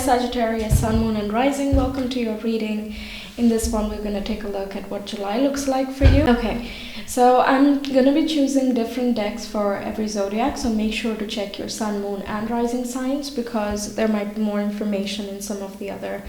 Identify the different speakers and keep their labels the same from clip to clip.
Speaker 1: Sagittarius, Sun, Moon and Rising. Welcome to your reading. In this one, we're going to take a look at what July looks like for you. Okay, so I'm going to be choosing different decks for every zodiac, so make sure to check your Sun, Moon and Rising signs because there might be more information in some of the other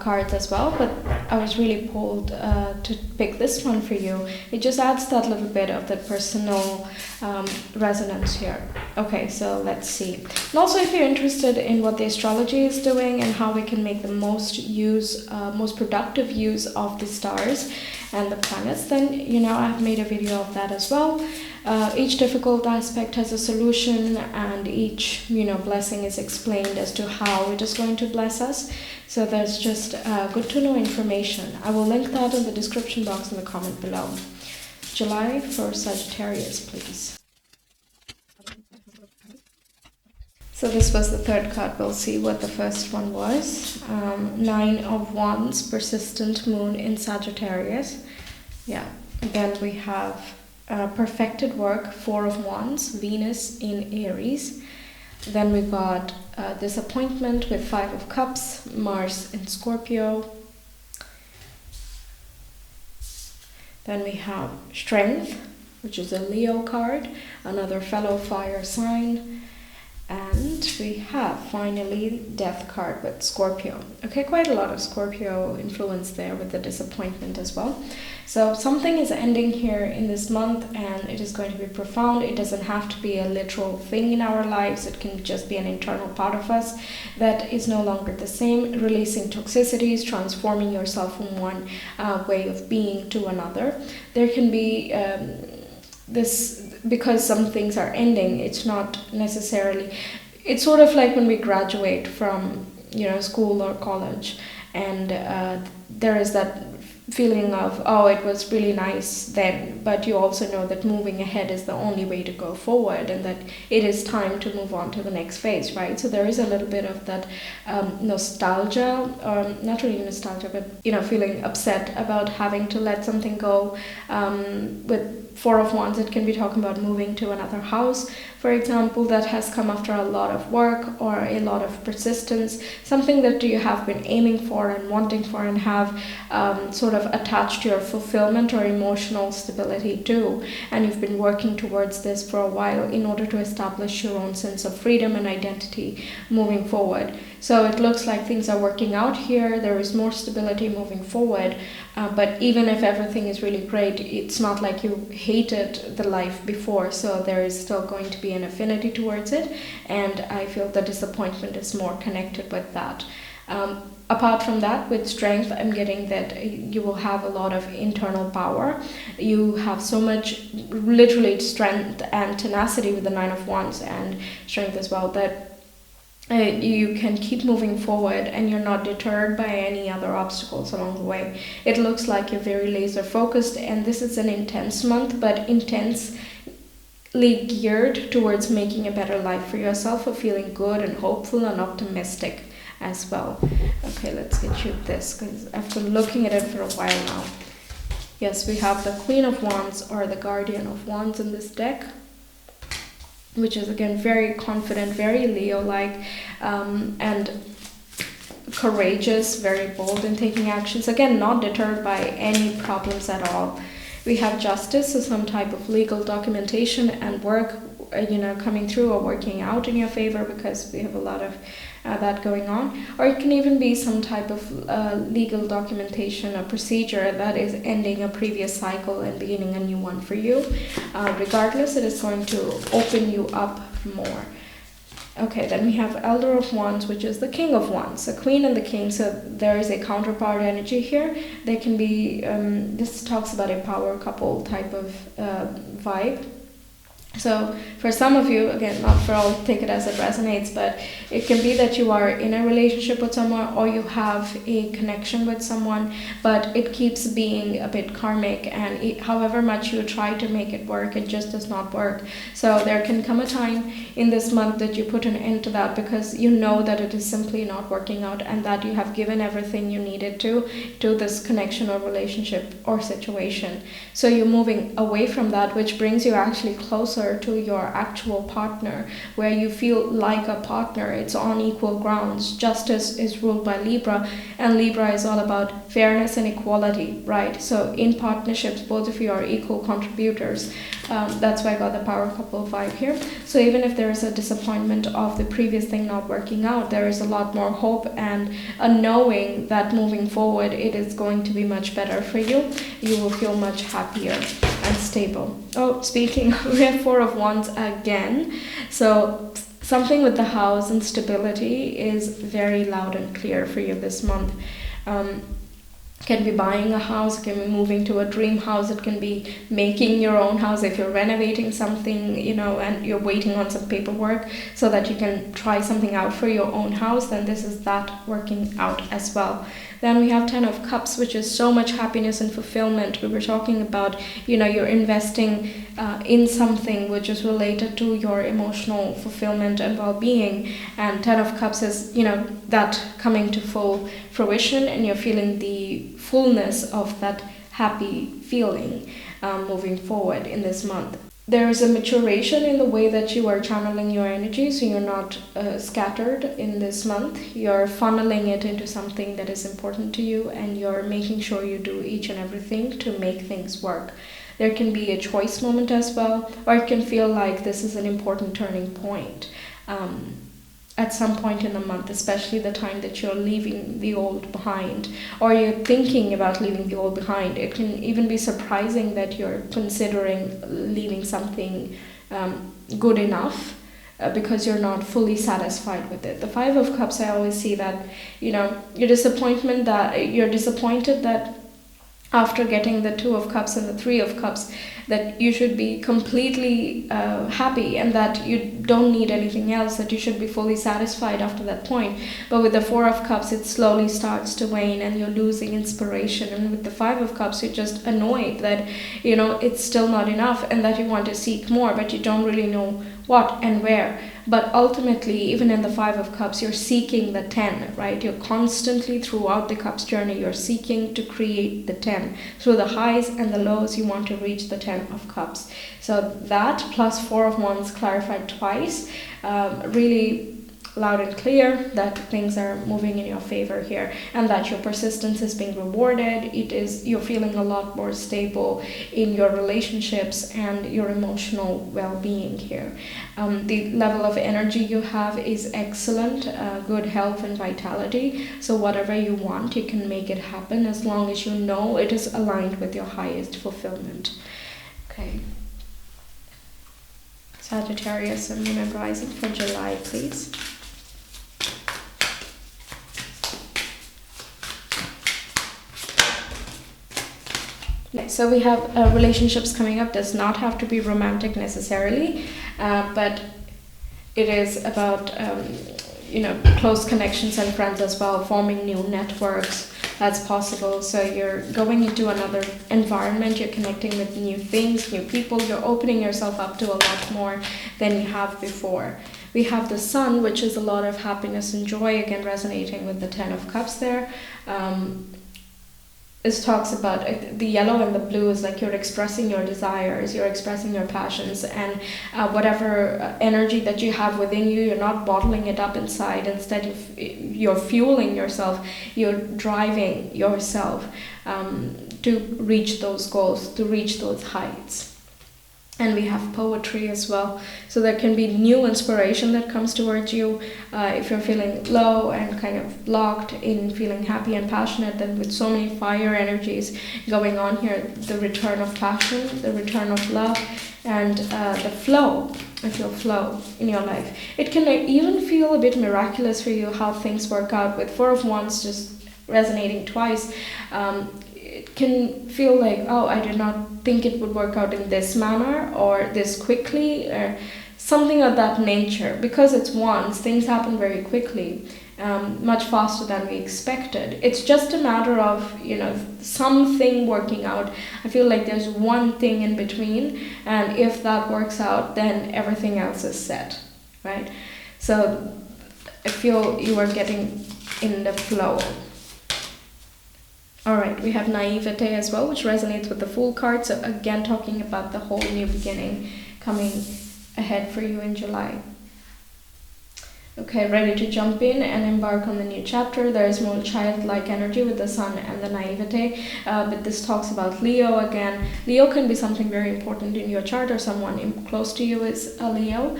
Speaker 1: cards as well. But I was really pulled to pick this one for you. It just adds that little bit of the personal resonance here. Okay, so let's see. And also, if you're interested in what the astrology is doing and how we can make the most productive use of the stars and the planets, then I've made a video of that as well. Each difficult aspect has a solution, and each blessing is explained as to how it is going to bless us. So that's just good to know information. I will link that in the description box in the comment below. July for Sagittarius, please. So this was the third card. We'll see what the first one was. Nine of Wands, persistent moon in Sagittarius. Yeah, again we have perfected work, Four of Wands, Venus in Aries. Then we got disappointment with Five of Cups, Mars in Scorpio. Then we have strength, which is a Leo card, another fellow fire sign. And we have finally death card with Scorpio. Okay, quite a lot of Scorpio influence there with the disappointment as well. So something is ending here in this month, and it is going to be profound. It doesn't have to be a literal thing in our lives. It can just be an internal part of us that is no longer the same, releasing toxicities, transforming yourself from one way of being to another. There can be because some things are ending, it's not necessarily, it's sort of like when we graduate from school or college, and there is that feeling of, oh, it was really nice then, but you also know that moving ahead is the only way to go forward, and that it is time to move on to the next phase, right? So there is a little bit of that nostalgia, or not really nostalgia, but feeling upset about having to let something go. With Four of Wands, it can be talking about moving to another house, for example, that has come after a lot of work or a lot of persistence, something that you have been aiming for and wanting for, and have sort of attached your fulfillment or emotional stability to, and you've been working towards this for a while in order to establish your own sense of freedom and identity moving forward. So it looks like things are working out here. There is more stability moving forward, but even if everything is really great, it's not like you hated the life before, so there is still going to be an affinity towards it, and I feel the disappointment is more connected with that. Apart from that, with strength, I'm getting that you will have a lot of internal power. You have so much, literally, strength and tenacity with the Nine of Wands and strength as well, that you can keep moving forward, and you're not deterred by any other obstacles along the way. It looks like you're very laser focused, and this is an intense month, but intensely geared towards making a better life for yourself, or feeling good and hopeful and optimistic as well. Okay, let's get you this, because I've been looking at it for a while now. Yes, we have the Queen of Wands, or the Guardian of Wands, in this deck, which is again very confident, very Leo-like, and courageous, very bold in taking actions. Again, not deterred by any problems at all. We have justice, so some type of legal documentation and work, coming through or working out in your favor, because we have a lot of that going on. Or it can even be some type of legal documentation or procedure that is ending a previous cycle and beginning a new one for you. Regardless, it is going to open you up more. Okay, then we have Elder of Wands, which is the King of Wands, the Queen and the King. So there is a counterpart energy here. They can be, this talks about a power couple type of vibe. So for some of you, again, not for all, take it as it resonates, but it can be that you are in a relationship with someone, or you have a connection with someone, but it keeps being a bit karmic, and however much you try to make it work, it just does not work. So there can come a time in this month that you put an end to that, because you know that it is simply not working out, and that you have given everything you needed to this connection or relationship or situation. So you're moving away from that, which brings you actually closer closer to your actual partner, where you feel like a partner. It's on equal grounds. Justice is ruled by Libra, and Libra is all about fairness and equality, right? So in partnerships, both of you are equal contributors. That's why I got the power couple vibe here. So even if there is a disappointment of the previous thing not working out, there is a lot more hope and a knowing that moving forward it is going to be much better for you. You will feel much happier and stable. Oh, speaking, we have Four of Wands again. So something with the house and stability is very loud and clear for you this month. Can be buying a house, it can be moving to a dream house, it can be making your own house if you're renovating something, and you're waiting on some paperwork so that you can try something out for your own house, then this is that working out as well. Then we have Ten of Cups, which is so much happiness and fulfillment. We were talking about, you're investing in something which is related to your emotional fulfillment and well-being. And Ten of Cups is, that coming to full fruition, and you're feeling the fullness of that happy feeling moving forward in this month. There is a maturation in the way that you are channeling your energy, so you're not scattered in this month. You're funneling it into something that is important to you, and you're making sure you do each and everything to make things work. There can be a choice moment as well, or it can feel like this is an important turning point at some point in the month, especially the time that you're leaving the old behind, or you're thinking about leaving the old behind. It can even be surprising that you're considering leaving something good enough because you're not fully satisfied with it. The Five of Cups, I always see that, you're disappointed that after getting the Two of Cups and the Three of Cups, that you should be completely happy and that you don't need anything else, that you should be fully satisfied after that point. But with the Four of Cups, it slowly starts to wane and you're losing inspiration. And with the Five of Cups, you're just annoyed that, it's still not enough and that you want to seek more, but you don't really know what and where. But ultimately, even in the Five of Cups, you're seeking the 10, right? You're constantly, throughout the Cups journey, you're seeking to create the 10. Through the highs and the lows, you want to reach the 10 of Cups. So that plus Four of Wands clarified twice, really loud and clear that things are moving in your favor here, and that your persistence is being rewarded. You're feeling a lot more stable in your relationships and your emotional well-being here. The level of energy you have is excellent, good health and vitality. So whatever you want, you can make it happen as long as you know it is aligned with your highest fulfillment. Okay. Sagittarius and Moon and Rising for July, please. So we have relationships coming up. Does not have to be romantic necessarily, but it is about close connections and friends as well, forming new networks. That's possible. So you're going into another environment, you're connecting with new things, new people, you're opening yourself up to a lot more than you have before. We have the Sun, which is a lot of happiness and joy, again resonating with the Ten of Cups there. This talks about the yellow and the blue is like you're expressing your desires, you're expressing your passions, and whatever energy that you have within you, you're not bottling it up inside. Instead, you're fueling yourself, you're driving yourself to reach those goals, to reach those heights. And we have poetry as well. So there can be new inspiration that comes towards you. If you're feeling low and kind of blocked in feeling happy and passionate, then with so many fire energies going on here, the return of passion, the return of love, and the flow, if you'll flow in your life. It can even feel a bit miraculous for you how things work out. With Four of Wands just resonating twice, it can feel like, oh, I did not think it would work out in this manner or this quickly or something of that nature. Because it's Wands, things happen very quickly, much faster than we expected. It's just a matter of, something working out. I feel like there's one thing in between, and if that works out, then everything else is set, right? So I feel you are getting in the flow. Alright, we have naivete as well, which resonates with the Fool card. So again, talking about the whole new beginning coming ahead for you in July. Okay, ready to jump in and embark on the new chapter. There is more childlike energy with the sun and the naivete, but this talks about Leo again. Leo can be something very important in your chart, or someone close to you is a Leo.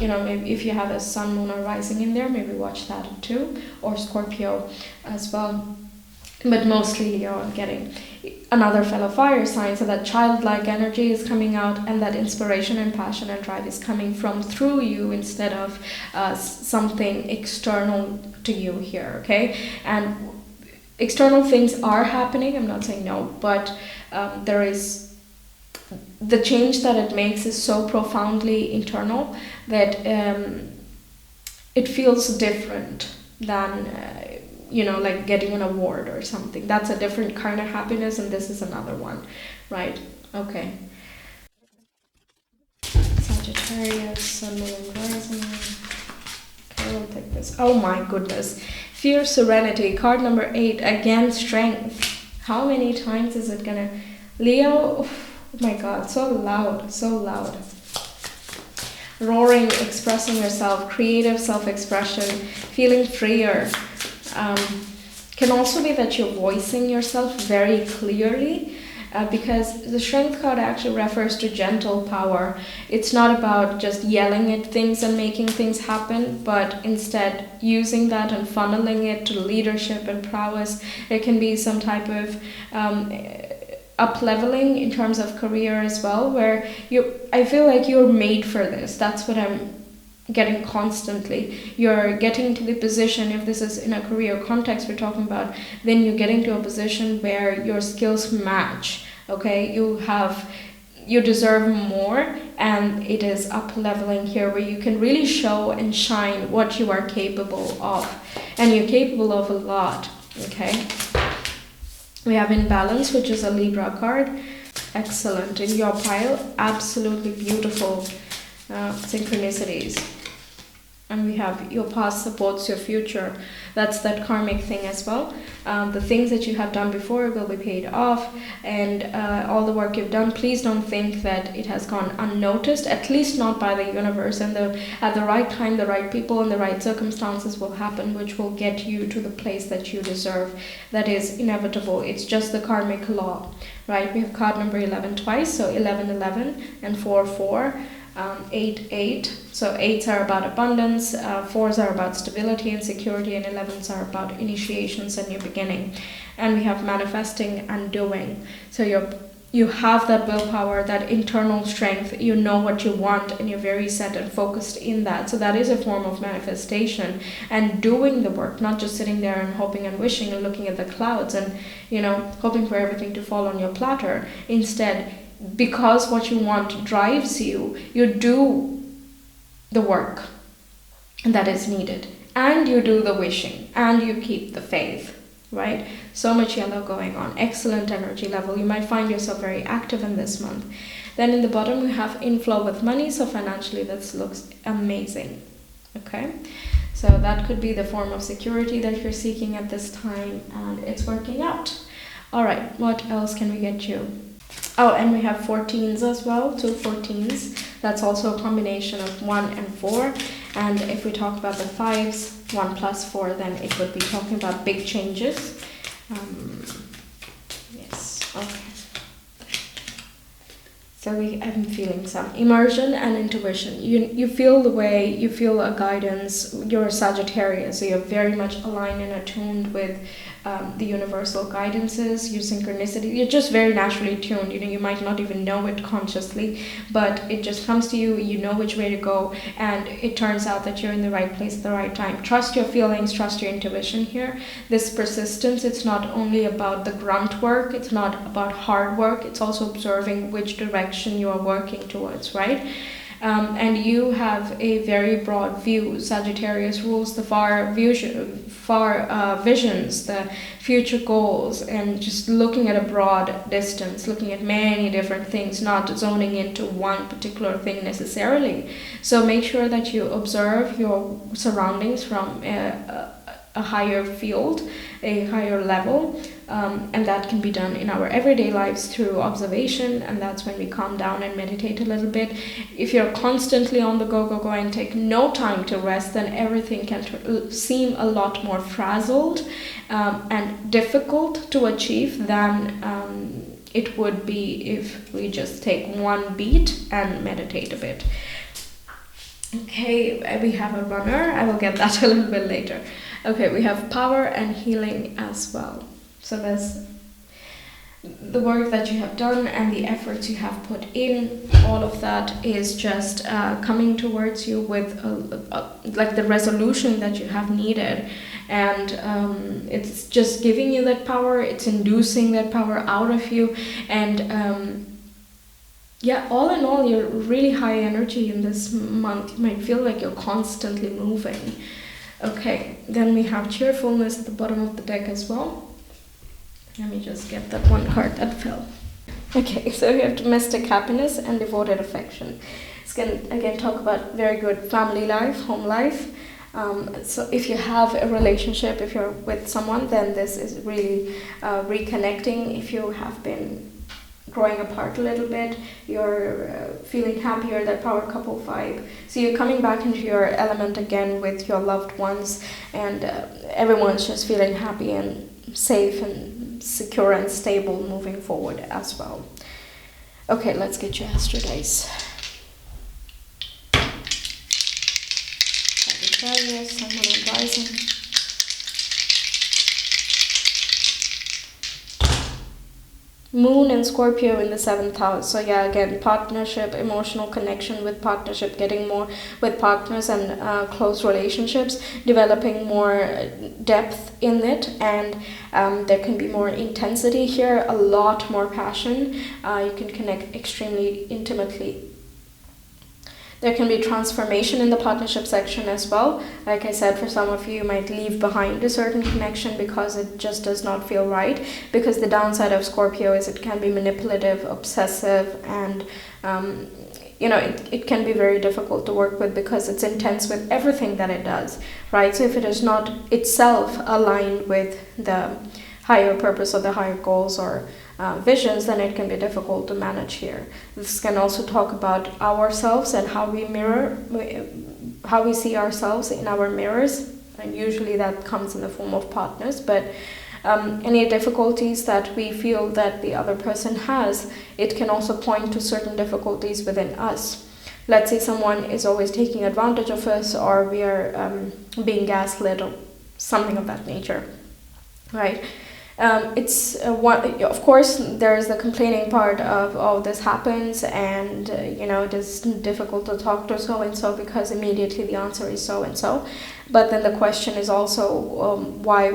Speaker 1: Maybe if you have a sun, moon, or rising in there, maybe watch that too, or Scorpio as well. But mostly Leo, I'm getting another fellow fire sign, so that childlike energy is coming out, and that inspiration and passion and drive is coming from through you instead of something external to you here, okay? And external things are happening, I'm not saying no, but there is the change that it makes is so profoundly internal that it feels different than like getting an award or something. That's a different kind of happiness, and this is another one, right? Okay. Sagittarius, Sun, Moon, Rising. Okay, we'll take this. Oh my goodness. Fear, Serenity, card number 8. Again, Strength. How many times is it gonna... Leo, oh my god, so loud, so loud. Roaring, expressing yourself, creative self-expression, feeling freer. Can also be that you're voicing yourself very clearly, because the Strength card actually refers to gentle power. It's not about just yelling at things and making things happen, but instead using that and funneling it to leadership and prowess. It can be some type of up-leveling in terms of career as well, where I feel like you're made for this. That's what I'm getting constantly. You're getting to the position, if this is in a career context we're talking about, then you're getting to a position where your skills match, okay? You deserve more, and it is up leveling here where you can really show and shine what you are capable of, and you're capable of a lot, okay? We have Imbalance, which is a Libra card. Excellent. In your pile, absolutely beautiful synchronicities. And we have your past supports your future. That's that karmic thing as well. The things that you have done before will be paid off, and all the work you've done, please don't think that it has gone unnoticed, at least not by the universe. And at the right time, the right people and the right circumstances will happen, which will get you to the place that you deserve. That is inevitable. It's just the karmic law, right? We have card number 11 twice, so 1111 and 44. 8 so 8s are about abundance, 4s are about stability and security, and 11s are about initiations and new beginning. And we have manifesting and doing. So you have that willpower, that internal strength, you know what you want, and you're very set and focused in that. So that is a form of manifestation and doing the work, not just sitting there and hoping and wishing and looking at the clouds and hoping for everything to fall on your platter. Instead, because what you want drives you, you do the work that is needed, and you do the wishing, and you keep the faith, right? So much yellow going on. Excellent energy level. You might find yourself very active in this month. Then in the bottom we have inflow with money, so financially this looks amazing, okay? So that could be the form of security that you're seeking at this time, and it's working out. All right, what else can we get you? Oh, and we have 14s as well, 2 14s. That's also a combination of 1 and 4. And if we talk about the 5s, 1 plus 4, then it would be talking about big changes. Yes, okay. So I'm feeling some immersion and intuition. You feel the way, you feel a guidance. You're a Sagittarius, so you're very much aligned and attuned with the universal guidances, your synchronicity. You're just very naturally tuned. You might not even know it consciously, but it just comes to you. You know which way to go, and it turns out that you're in the right place at the right time. Trust your feelings, trust your intuition here. This persistence, it's not only about the grunt work, it's not about hard work, it's also observing which direction you are working towards, right? And you have a very broad view. Sagittarius rules the far visions, the future goals, and just looking at a broad distance, looking at many different things, not zoning into one particular thing necessarily. So make sure that you observe your surroundings from a higher field, a higher level, and that can be done in our everyday lives through observation, and that's when we calm down and meditate a little bit. If you're constantly on the go and take no time to rest, then everything can seem a lot more frazzled and difficult to achieve than it would be if we just take one beat and meditate a bit. Okay, we have a runner. I will get that a little bit later. Okay, we have power and healing as well. So there's the work that you have done and the efforts you have put in. All of that is just coming towards you with like the resolution that you have needed. And it's just giving you that power. It's inducing that power out of you. And yeah, all in all, you're really high energy in this month. You might feel like you're constantly moving. Okay, then we have cheerfulness at the bottom of the deck as well. Let me just get that one card that fell. Okay, so we have domestic happiness and devoted affection. It's going to again talk about very good family life, home life. So if you have a relationship, if you're with someone, then this is really reconnecting. If you have been growing apart a little bit, you're feeling happier, that power couple vibe. So you're coming back into your element again with your loved ones, and everyone's just feeling happy and safe and secure and stable moving forward as well. Okay, let's get your astro dice. Sagittarius, Sun, Moon, and Rising. Moon and Scorpio in the 7th house. So yeah, again, partnership, emotional connection with partnership, getting more with partners and close relationships, developing more depth in it, and there can be more intensity here, a lot more passion. You can connect extremely intimately. There can be transformation in the partnership section as well. Like I said, for some of you, you might leave behind a certain connection because it just does not feel right. Because the downside of Scorpio is it can be manipulative, obsessive, and it can be very difficult to work with because it's intense with everything that it does, right? So if it is not itself aligned with the higher purpose or the higher goals or visions, then it can be difficult to manage here. This can also talk about ourselves and how we mirror, how we see ourselves in our mirrors, and usually that comes in the form of partners. But any difficulties that we feel that the other person has, it can also point to certain difficulties within us. Let's say someone is always taking advantage of us, or we are being gaslit, or something of that nature, right? Of course, there is the complaining part of, oh, this happens, and it is difficult to talk to so and so because immediately the answer is so and so. But then the question is also, why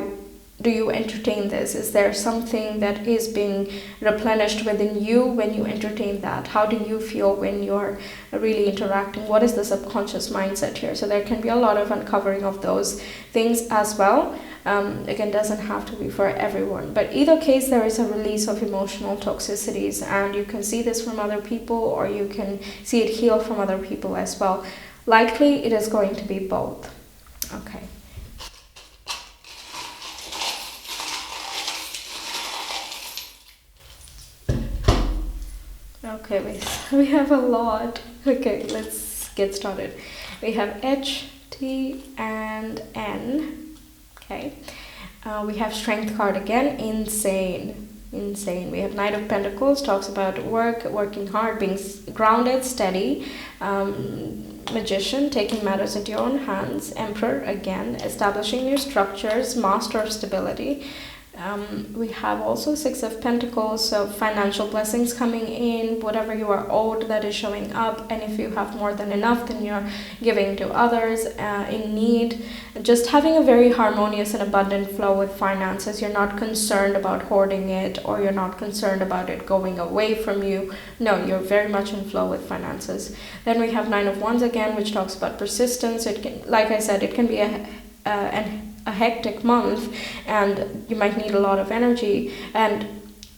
Speaker 1: do you entertain this? Is there something that is being replenished within you when you entertain that? How do you feel when you're really interacting? What is the subconscious mindset here? So there can be a lot of uncovering of those things as well. Again, doesn't have to be for everyone, but either case, there is a release of emotional toxicities, and you can see this from other people, or you can see it heal from other people as well. Likely it is going to be both. Okay. Okay, we have a lot. Okay, let's get started. We have H, T, and N. Okay, we have Strength card again. Insane. We have Knight of Pentacles, talks about working hard, being grounded, steady. Magician, taking matters into your own hands. Emperor, again, establishing new structures, master of stability. We have also Six of Pentacles, so financial blessings coming in, whatever you are owed that is showing up, and if you have more than enough, then you're giving to others in need. Just having a very harmonious and abundant flow with finances. You're not concerned about hoarding it, or you're not concerned about it going away from you. No, you're very much in flow with finances. Then we have Nine of Wands again, which talks about persistence. It can, like I said, it can be a hectic month, and you might need a lot of energy, and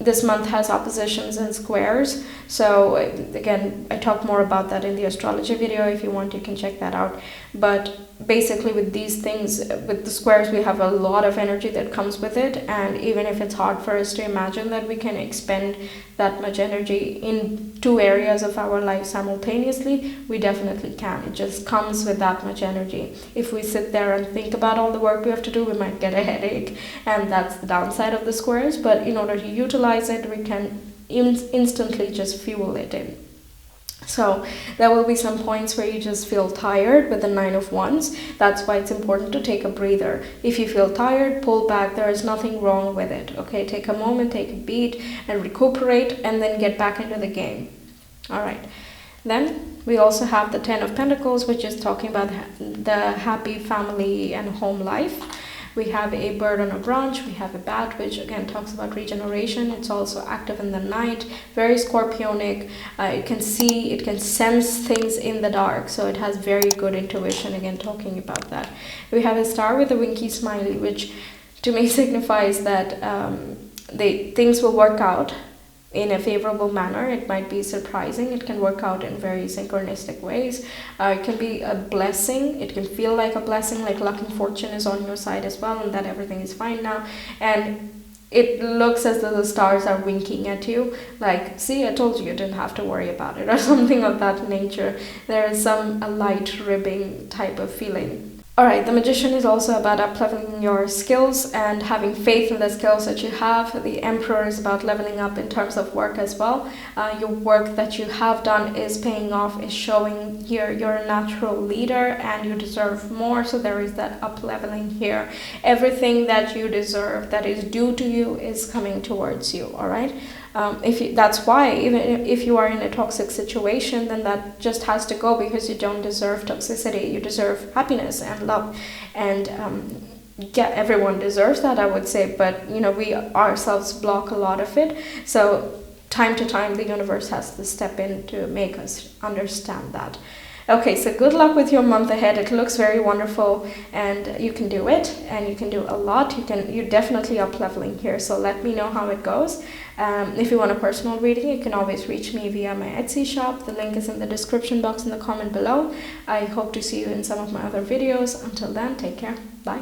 Speaker 1: this month has oppositions and squares. So again, I talk more about that in the astrology video. If you want, you can check that out. But basically with these things, with the squares, we have a lot of energy that comes with it, and even if it's hard for us to imagine that we can expend that much energy in two areas of our life simultaneously, we definitely can. It just comes with that much energy. If we sit there and think about all the work we have to do, we might get a headache, and that's the downside of the squares. But in order to utilize it, we can instantly just fuel it in. So there will be some points where you just feel tired with the 9 of Wands. That's why it's important to take a breather. If you feel tired, pull back. There is nothing wrong with it. Okay, take a moment, take a beat, and recuperate, and then get back into the game. All right. Then we also have the 10 of Pentacles, which is talking about the happy family and home life. We have a bird on a branch, we have a bat, which again talks about regeneration. It's also active in the night, very scorpionic. It can see, it can sense things in the dark, so it has very good intuition, again talking about that. We have a star with a winky smiley, which to me signifies that things will work out in a favorable manner. It might be surprising. It can work out in very synchronistic ways. It can be a blessing. It can feel like a blessing, like luck and fortune is on your side as well, and that everything is fine now. And it looks as though the stars are winking at you, like, see, I told you didn't have to worry about it, or something of that nature. There is a light ribbing type of feeling. Alright, the Magician is also about up-leveling your skills and having faith in the skills that you have. The Emperor is about leveling up in terms of work as well. Your work that you have done is paying off, is showing here you're a natural leader and you deserve more. So there is that up-leveling here. Everything that you deserve, that is due to you, is coming towards you, alright? That's why even if you are in a toxic situation, then that just has to go, because you don't deserve toxicity. You deserve happiness and love, and everyone deserves that, I would say, but we ourselves block a lot of it. So time to time the universe has to step in to make us understand that. Okay, so good luck with your month ahead. It looks very wonderful, and you can do it, and you can do a lot. You're definitely up leveling here, so let me know how it goes. If you want a personal reading, you can always reach me via my Etsy shop. The link is in the description box in the comment below. I hope to see you in some of my other videos. Until then, take care. Bye.